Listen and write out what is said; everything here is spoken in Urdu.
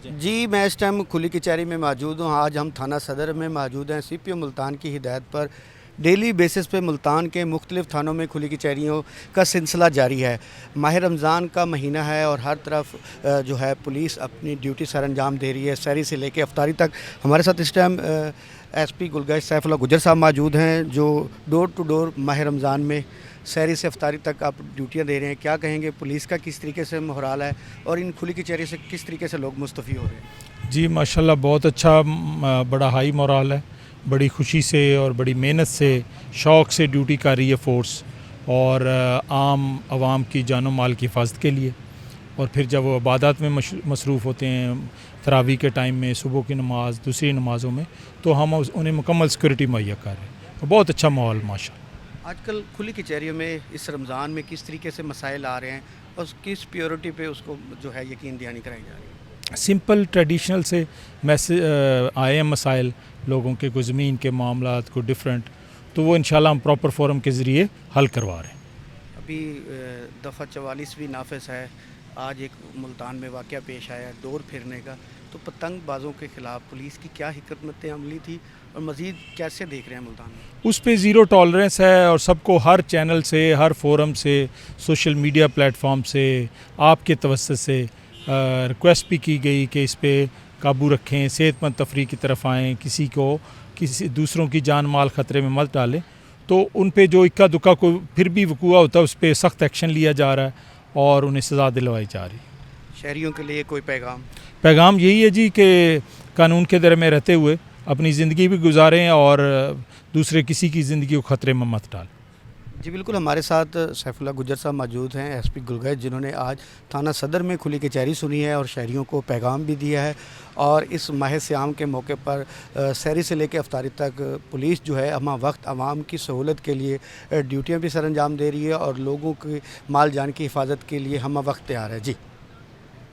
جائیں۔ جی میں اس ٹائم کھلی کچہری میں موجود ہوں۔ آج ہم تھانہ صدر میں موجود ہیں۔ سی پی او ملتان کی ہدایت پر ڈیلی بیسس پہ ملتان کے مختلف تھانوں میں کھلی کچہریوں کا سلسلہ جاری ہے۔ ماہ رمضان کا مہینہ ہے اور ہر طرف جو ہے پولیس اپنی ڈیوٹی سر انجام دے رہی ہے، سحری سے لے کے افطاری تک۔ ہمارے ساتھ اس time S P گلگیش Saif Ullah گجر صاحب موجود ہیں، جو ڈور ٹو ڈور ماہ رمضان میں سحری سے افطاری تک آپ ڈیوٹیاں دے رہے ہیں۔ کیا کہیں گے، پولیس کا کس طریقے سے مہرال ہے اور ان کھلی کچہری سے کس طریقے سے لوگ مستفید ہو رہے ہیں؟ جی ماشاءاللہ بہت اچھا، بڑا ہائی مورال ہے، بڑی خوشی سے اور بڑی محنت سے شوق سے ڈیوٹی کر رہی ہے فورس، اور عام عوام کی جان و مال کی حفاظت کے لیے۔ اور پھر جب وہ عبادات میں مصروف ہوتے ہیں، تراویح کے ٹائم میں، صبح کی نماز، دوسری نمازوں میں، تو ہم انہیں مکمل سیکورٹی مہیا کر رہے ہیں۔ بہت اچھا ماحول ماشاءاللہ۔ آج کل کھلی کچہریوں میں اس رمضان میں کس طریقے سے مسائل آ رہے ہیں اور کس پیورٹی پہ اس کو جو ہے یقین دہانی کرائی جا رہی ہے؟ سمپل ٹریڈیشنل سے میسج آئے ہیں مسائل لوگوں کے، کوئی زمین کے معاملات کو ڈیفرنٹ، تو وہ انشاءاللہ ہم پراپر فورم کے ذریعے حل کروا رہے ہیں۔ ابھی دفعہ 44 بھی نافذ ہے۔ آج ایک ملتان میں واقعہ پیش آیا ہے دور پھرنے کا، تو پتنگ بازوں کے خلاف پولیس کی کیا حکمت عملی تھی اور مزید کیسے دیکھ رہے ہیں ملتان میں؟ اس پہ زیرو ٹالرنس ہے، اور سب کو ہر چینل سے، ہر فورم سے، سوشل میڈیا پلیٹ فارم سے، آپ کے توسط سے ریکویسٹ بھی کی گئی کہ اس پہ قابو رکھیں، صحت مند تفریح کی طرف آئیں، کسی دوسروں کی جان مال خطرے میں مت ڈالیں۔ تو ان پہ جو اکا دکا کو پھر بھی وقوع ہوتا ہے، اس پہ سخت ایکشن لیا جا رہا ہے اور انہیں سزا دلوائی جا رہی ہے۔ شہریوں کے لیے کوئی پیغام یہی ہے جی کہ قانون کے دائرے میں رہتے ہوئے اپنی زندگی بھی گزاریں اور دوسرے کسی کی زندگی کو خطرے میں مت ڈالیں۔ جی بالکل، ہمارے ساتھ سیف اللہ گجر صاحب موجود ہیں، ایس پی گلگیش، جنہوں نے آج تھانہ صدر میں کھلی کچہری سنی ہے اور شہریوں کو پیغام بھی دیا ہے۔ اور اس ماہ صیام کے موقع پر سحری سے لے کے افطاری تک پولیس جو ہے ہمہ وقت عوام کی سہولت کے لیے ڈیوٹیاں بھی سر انجام دے رہی ہے اور لوگوں کی مال جان کی حفاظت کے لیے ہمہ وقت تیار ہے۔ جی